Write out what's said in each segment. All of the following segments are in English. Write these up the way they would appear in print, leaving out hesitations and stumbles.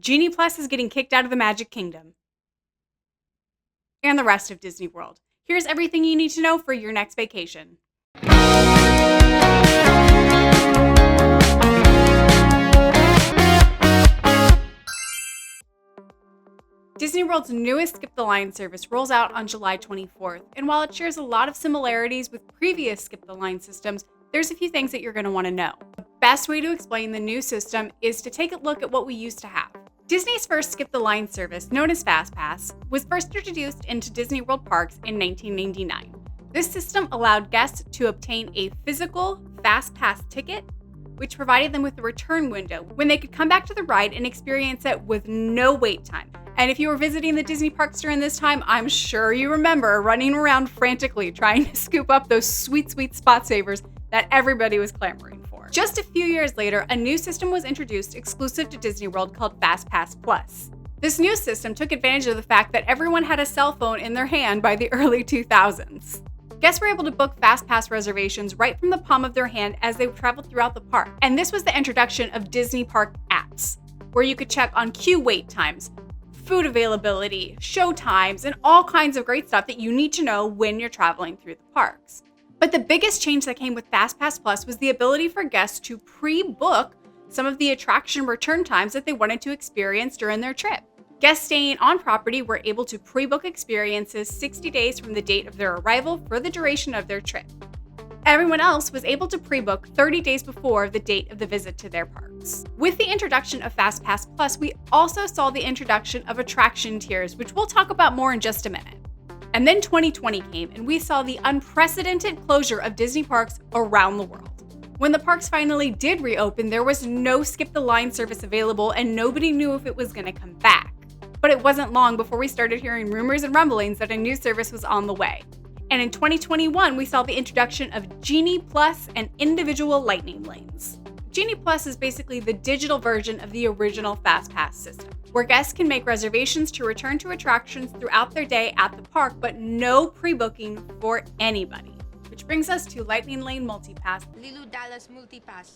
Genie Plus is getting kicked out of the Magic Kingdom and the rest of Disney World. Here's everything you need to know for your next vacation. Disney World's newest Skip the Line service rolls out on July 24th, and while it shares a lot of similarities with previous Skip the Line systems, there's a few things that you're going to want to know. The best way to explain the new system is to take a look at what we used to have. Disney's first Skip the Line service, known as Fastpass, was first introduced into Disney World parks in 1999. This system allowed guests to obtain a physical Fastpass ticket, which provided them with a return window when they could come back to the ride and experience it with no wait time. And if you were visiting the Disney parks during this time, I'm sure you remember running around frantically trying to scoop up those sweet, sweet spot savers that everybody was clamoring for. Just a few years later, a new system was introduced exclusive to Disney World called Fastpass Plus. This new system took advantage of the fact that everyone had a cell phone in their hand by the early 2000s. Guests were able to book Fastpass reservations right from the palm of their hand as they traveled throughout the park. And this was the introduction of Disney Park apps, where you could check on queue wait times, food availability, show times, and all kinds of great stuff that you need to know when you're traveling through the parks. But the biggest change that came with Fastpass Plus was the ability for guests to pre-book some of the attraction return times that they wanted to experience during their trip. Guests staying on property were able to pre-book experiences 60 days from the date of their arrival for the duration of their trip. Everyone else was able to pre-book 30 days before the date of the visit to their parks. With the introduction of Fastpass Plus, we also saw the introduction of attraction tiers, which we'll talk about more in just a minute. And then 2020 came, and we saw the unprecedented closure of Disney parks around the world. When the parks finally did reopen, there was no Skip the Line service available, and nobody knew if it was going to come back. But it wasn't long before we started hearing rumors and rumblings that a new service was on the way. And in 2021, we saw the introduction of Genie Plus and individual lightning lanes. Genie Plus is basically the digital version of the original Fastpass system, where guests can make reservations to return to attractions throughout their day at the park, but no pre-booking for anybody. Which brings us to Lightning Lane Multipass, Lilu Dallas Multipass,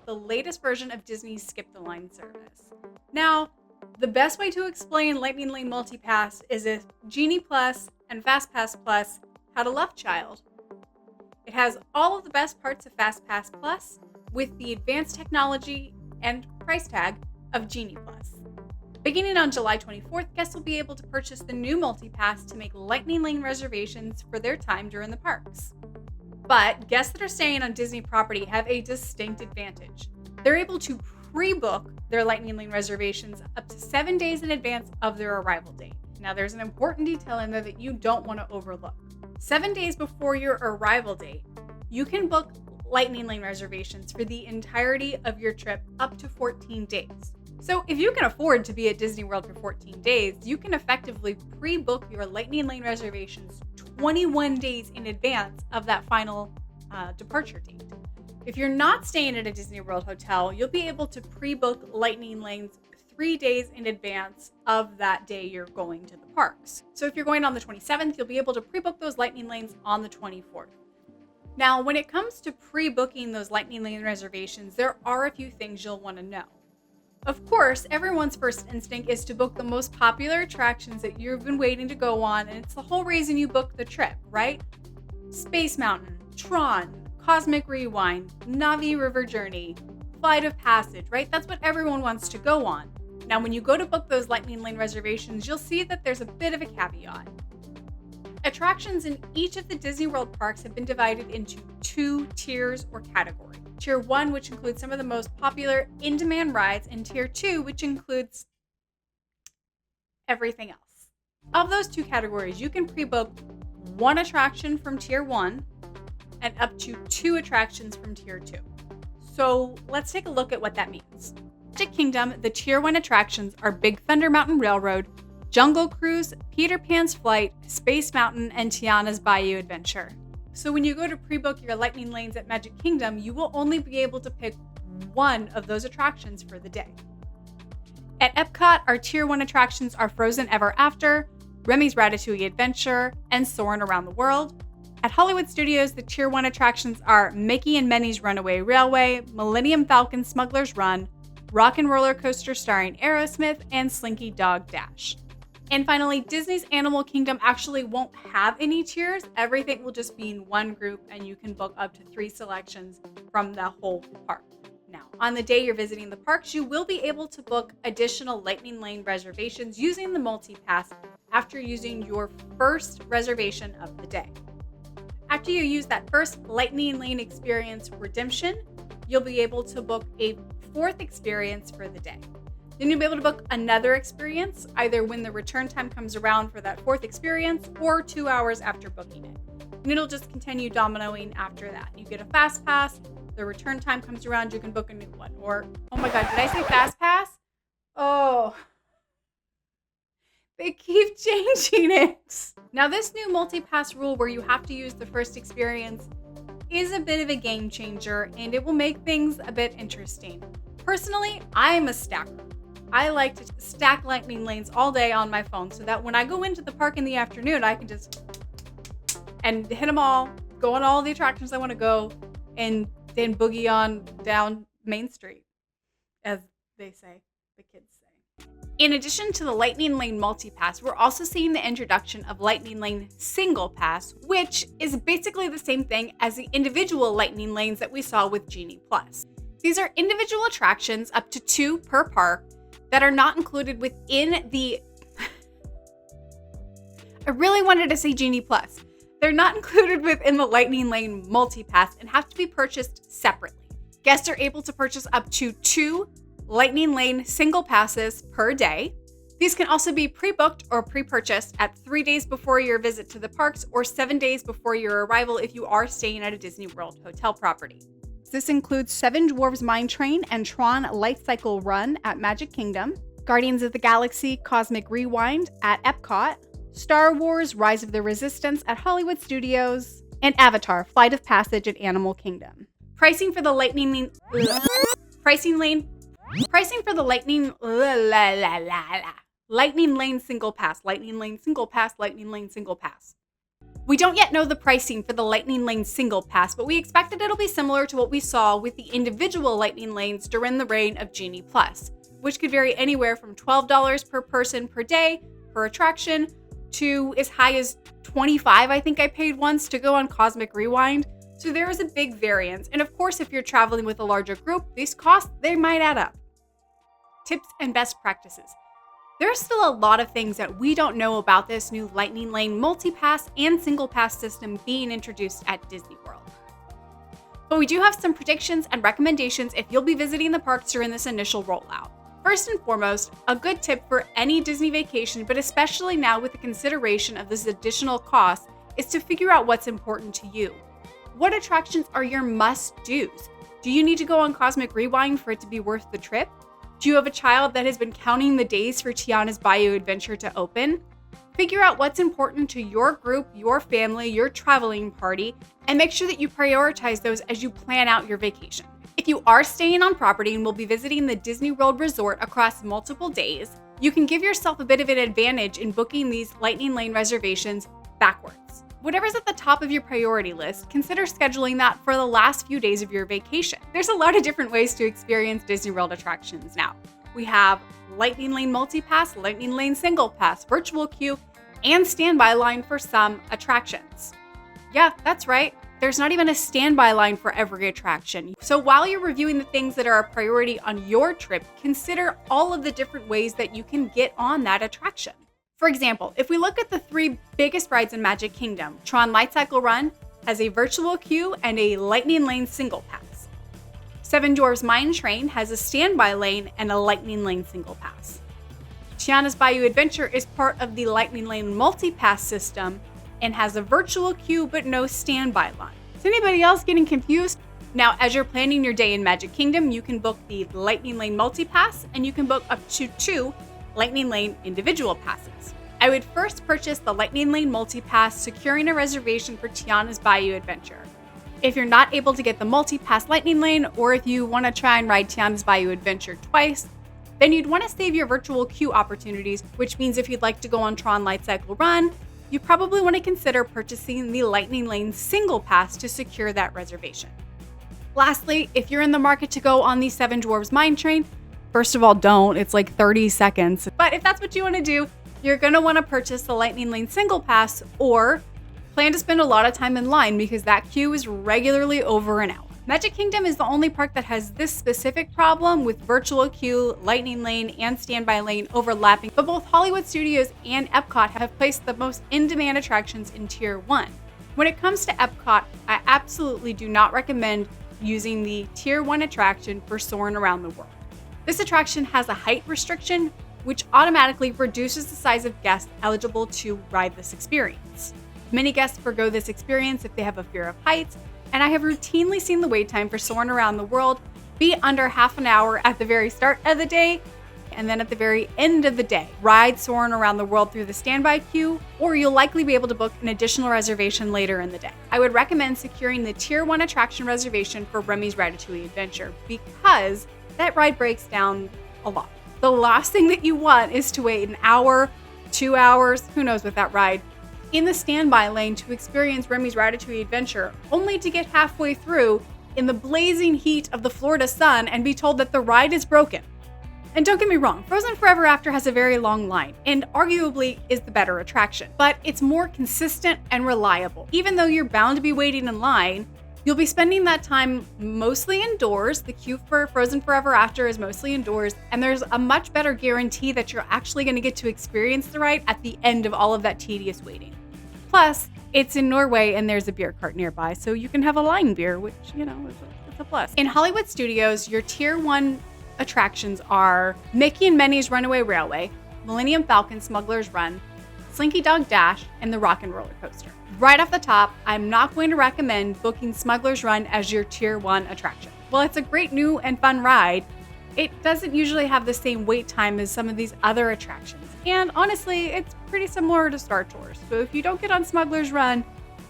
the latest version of Disney's Skip the Line service. Now, the best way to explain Lightning Lane Multipass is if Genie Plus and Fastpass Plus had a love child. It has all of the best parts of Fastpass Plus with the advanced technology and price tag of Genie Plus. Beginning on July 24th, guests will be able to purchase the new Multipass to make Lightning Lane reservations for their time during the parks. But guests that are staying on Disney property have a distinct advantage. They're able to pre-book their Lightning Lane reservations up to 7 days in advance of their arrival date. Now, there's an important detail in there that you don't want to overlook. 7 days before your arrival date, you can book Lightning Lane reservations for the entirety of your trip up to 14 days. So if you can afford to be at Disney World for 14 days, you can effectively pre-book your Lightning Lane reservations 21 days in advance of that final departure date. If you're not staying at a Disney World hotel, you'll be able to pre-book Lightning Lanes 3 days in advance of that day you're going to the parks. So if you're going on the 27th, you'll be able to pre-book those Lightning Lanes on the 24th. Now, when it comes to pre-booking those Lightning Lane reservations, there are a few things you'll want to know. Of course, everyone's first instinct is to book the most popular attractions that you've been waiting to go on, and it's the whole reason you book the trip, right? Space Mountain, Tron, Cosmic Rewind, Navi River Journey, Flight of Passage, right? That's what everyone wants to go on. Now, when you go to book those Lightning Lane reservations, you'll see that there's a bit of a caveat. Attractions in each of the Disney World parks have been divided into 2 tiers or categories. Tier 1, which includes some of the most popular in-demand rides, and Tier 2, which includes everything else. Of those 2 categories, you can pre-book 1 attraction from Tier 1 and up to 2 attractions from Tier 2. So let's take a look at what that means. Magic Kingdom, the Tier 1 attractions are Big Thunder Mountain Railroad, Jungle Cruise, Peter Pan's Flight, Space Mountain, and Tiana's Bayou Adventure. So when you go to pre-book your Lightning Lanes at Magic Kingdom, you will only be able to pick 1 of those attractions for the day. At Epcot, our Tier 1 attractions are Frozen Ever After, Remy's Ratatouille Adventure, and Soarin' Around the World. At Hollywood Studios, the Tier 1 attractions are Mickey and Minnie's Runaway Railway, Millennium Falcon Smuggler's Run, Rock and Roller Coaster starring Aerosmith, and Slinky Dog Dash. And finally, Disney's Animal Kingdom actually won't have any tiers. Everything will just be in one group, and you can book up to 3 selections from the whole park. Now, on the day you're visiting the parks, you will be able to book additional Lightning Lane reservations using the Multipass after using your first reservation of the day. After you use that first Lightning Lane experience redemption, you'll be able to book a 4th experience for the day. Then you'll be able to book another experience either when the return time comes around for that 4th experience or 2 hours after booking it. And it'll just continue dominoing after that. You get a fast pass, the return time comes around, you can book a new one. Or, oh my God, did I say fast pass? Oh, they keep changing it. Now, this new multi-pass rule where you have to use the first experience is a bit of a game changer, and it will make things a bit interesting. Personally, I'm a stacker. I like to stack Lightning Lanes all day on my phone so that when I go into the park in the afternoon, I can just and hit them all, go on all the attractions I want to go, and then boogie on down Main Street, as they say, the kids say. In addition to the Lightning Lane Multipass, we're also seeing the introduction of Lightning Lane Single Pass, which is basically the same thing as the individual Lightning Lanes that we saw with Genie Plus. These are individual attractions, up to 2 per park, that are not included within the... I really wanted to say Genie Plus. They're not included within the Lightning Lane Multipass and have to be purchased separately. Guests are able to purchase up to 2 Lightning Lane single passes per day. These can also be pre-booked or pre-purchased at 3 days before your visit to the parks or 7 days before your arrival if you are staying at a Disney World hotel property. This includes Seven Dwarfs Mine Train and Tron Light Cycle Run at Magic Kingdom, Guardians of the Galaxy Cosmic Rewind at Epcot, Star Wars Rise of the Resistance at Hollywood Studios, and Avatar Flight of Passage at Animal Kingdom. Pricing for the Lightning Lane Single Pass. We don't yet know the pricing for the Lightning Lane Single Pass, but we expect that it'll be similar to what we saw with the individual Lightning Lanes during the reign of Genie Plus, which could vary anywhere from $12 per person per day per attraction to as high as $25, I think I paid once to go on Cosmic Rewind. So there is a big variance. And of course, if you're traveling with a larger group, these costs, they might add up. Tips and best practices. There's still a lot of things that we don't know about this new Lightning Lane Multipass and Single Pass system being introduced at Disney World. But we do have some predictions and recommendations if you'll be visiting the parks during this initial rollout. First and foremost, a good tip for any Disney vacation, but especially now with the consideration of this additional cost, is to figure out what's important to you. What attractions are your must-dos? Do you need to go on Cosmic Rewind for it to be worth the trip? Do you have a child that has been counting the days for Tiana's Bayou Adventure to open? Figure out what's important to your group, your family, your traveling party, and make sure that you prioritize those as you plan out your vacation. If you are staying on property and will be visiting the Disney World Resort across multiple days, you can give yourself a bit of an advantage in booking these Lightning Lane reservations backwards. Whatever's at the top of your priority list, consider scheduling that for the last few days of your vacation. There's a lot of different ways to experience Disney World attractions now. We have Lightning Lane Multipass, Lightning Lane Single Pass, virtual queue, and standby line for some attractions. Yeah, that's right. There's not even a standby line for every attraction. So while you're reviewing the things that are a priority on your trip, consider all of the different ways that you can get on that attraction. For example, if we look at the 3 biggest rides in Magic Kingdom, Tron Light Cycle Run has a virtual queue and a Lightning Lane Single Pass. Seven Dwarfs Mine Train has a standby lane and a Lightning Lane Single Pass. Tiana's Bayou Adventure is part of the Lightning Lane Multipass system and has a virtual queue but no standby line. Is anybody else getting confused? Now, as you're planning your day in Magic Kingdom, you can book the Lightning Lane Multipass and you can book up to 2 Lightning Lane individual passes. I would first purchase the Lightning Lane Multipass, securing a reservation for Tiana's Bayou Adventure. If you're not able to get the Multipass Lightning Lane, or if you want to try and ride Tiana's Bayou Adventure twice, then you'd want to save your virtual queue opportunities, which means if you'd like to go on Tron Light Cycle Run, you probably want to consider purchasing the Lightning Lane Single Pass to secure that reservation. Lastly, if you're in the market to go on the Seven Dwarfs Mine Train, First of all, don't. It's like 30 seconds. But if that's what you want to do, you're going to want to purchase the Lightning Lane Single Pass or plan to spend a lot of time in line because that queue is regularly over an hour. Magic Kingdom is the only park that has this specific problem with virtual queue, Lightning Lane, and Standby Lane overlapping, but both Hollywood Studios and Epcot have placed the most in-demand attractions in Tier 1. When it comes to Epcot, I absolutely do not recommend using the Tier 1 attraction for Soarin' Around the World. This attraction has a height restriction, which automatically reduces the size of guests eligible to ride this experience. Many guests forgo this experience if they have a fear of heights, and I have routinely seen the wait time for Soarin' Around the World be under half an hour at the very start of the day, and then at the very end of the day, ride Soarin' Around the World through the standby queue, or you'll likely be able to book an additional reservation later in the day. I would recommend securing the Tier 1 attraction reservation for Remy's Ratatouille Adventure because that ride breaks down a lot. The last thing that you want is to wait an hour, 2 hours, who knows with that ride, in the standby lane to experience Remy's Ratatouille Adventure, only to get halfway through in the blazing heat of the Florida sun and be told that the ride is broken. And don't get me wrong, Frozen Forever After has a very long line and arguably is the better attraction, but it's more consistent and reliable. Even though you're bound to be waiting in line, you'll be spending that time mostly indoors. The queue for Frozen Forever After is mostly indoors, and there's a much better guarantee that you're actually going to get to experience the ride at the end of all of that tedious waiting. Plus, it's in Norway and there's a beer cart nearby, so you can have a line beer, which, is a plus. In Hollywood Studios, your Tier 1 attractions are Mickey and Minnie's Runaway Railway, Millennium Falcon Smuggler's Run, Slinky Dog Dash, and the Rock and Roller Coaster. Right off the top, I'm not going to recommend booking Smuggler's Run as your Tier 1 attraction. While it's a great new and fun ride, it doesn't usually have the same wait time as some of these other attractions. And honestly, it's pretty similar to Star Tours. So if you don't get on Smuggler's Run,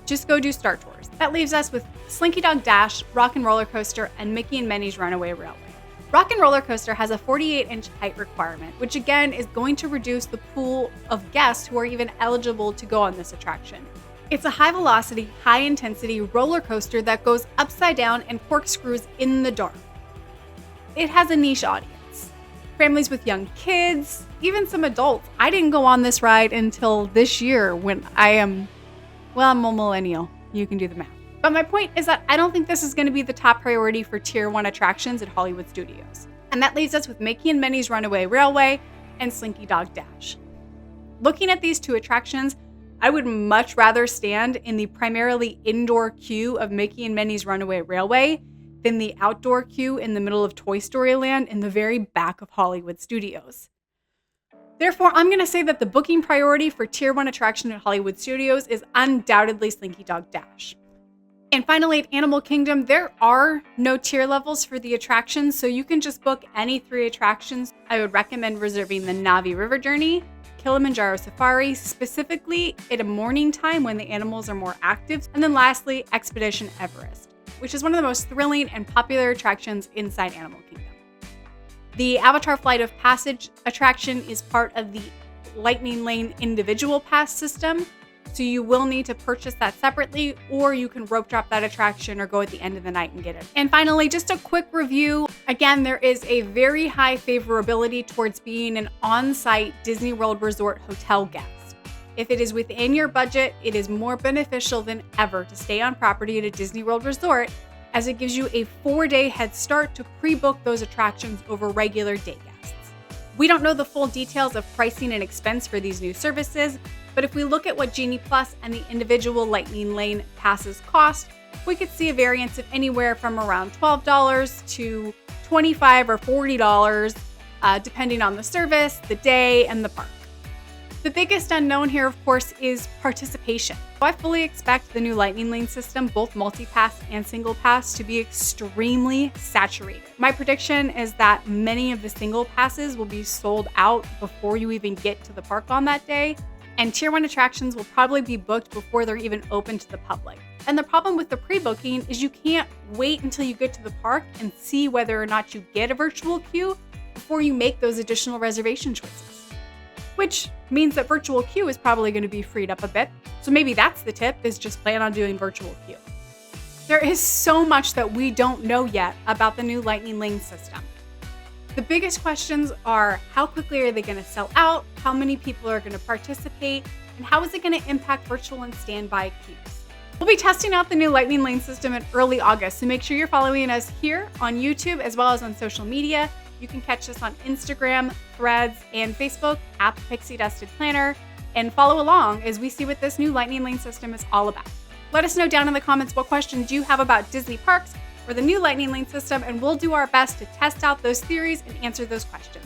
just go do Star Tours. That leaves us with Slinky Dog Dash, Rock and Roller Coaster, and Mickey and Minnie's Runaway Railway. Rock and Roller Coaster has a 48-inch height requirement, which again is going to reduce the pool of guests who are even eligible to go on this attraction. It's a high-velocity, high-intensity roller coaster that goes upside down and corkscrews in the dark. It has a niche audience. Families with young kids, even some adults. I didn't go on this ride until this year when I'm a millennial. You can do the math. But my point is that I don't think this is going to be the top priority for Tier 1 attractions at Hollywood Studios. And that leaves us with Mickey and Minnie's Runaway Railway and Slinky Dog Dash. Looking at these two attractions, I would much rather stand in the primarily indoor queue of Mickey and Minnie's Runaway Railway than the outdoor queue in the middle of Toy Story Land in the very back of Hollywood Studios. Therefore, I'm going to say that the booking priority for Tier 1 attraction at Hollywood Studios is undoubtedly Slinky Dog Dash. And finally, at Animal Kingdom, there are no tier levels for the attractions, so you can just book any 3 attractions. I would recommend reserving the Navi River Journey, Kilimanjaro Safari, specifically at a morning time when the animals are more active, and then lastly, Expedition Everest, which is one of the most thrilling and popular attractions inside Animal Kingdom. The Avatar Flight of Passage attraction is part of the Lightning Lane individual pass system, so you will need to purchase that separately, or you can rope drop that attraction or go at the end of the night and get it. And finally, just a quick review. Again, there is a very high favorability towards being an on-site Disney World Resort hotel guest. If it is within your budget, it is more beneficial than ever to stay on property at a Disney World Resort, as it gives you a 4-day head start to pre-book those attractions over regular day guests. We don't know the full details of pricing and expense for these new services, but if we look at what Genie Plus and the individual Lightning Lane passes cost, we could see a variance of anywhere from around $12 to $25 or $40, depending on the service, the day, and the park. The biggest unknown here, of course, is participation. I fully expect the new Lightning Lane system, both Multipass and Single Pass, to be extremely saturated. My prediction is that many of the Single Passes will be sold out before you even get to the park on that day, and Tier 1 attractions will probably be booked before they're even open to the public. And the problem with the pre-booking is you can't wait until you get to the park and see whether or not you get a virtual queue before you make those additional reservation choices. Which means that virtual queue is probably going to be freed up a bit. So maybe that's the tip, is just plan on doing virtual queue. There is so much that we don't know yet about the new Lightning Lane system. The biggest questions are how quickly are they going to sell out, how many people are going to participate, and how is it going to impact virtual and standby queues. We'll be testing out the new Lightning Lane system in early August, so make sure you're following us here on YouTube as well as on social media. You can catch us on Instagram, Threads, and Facebook at the Pixie Dusted Planner, and follow along as we see what this new Lightning Lane system is all about. Let us know down in the comments what questions you have about Disney parks or the new Lightning Lane system, and we'll do our best to test out those theories and answer those questions.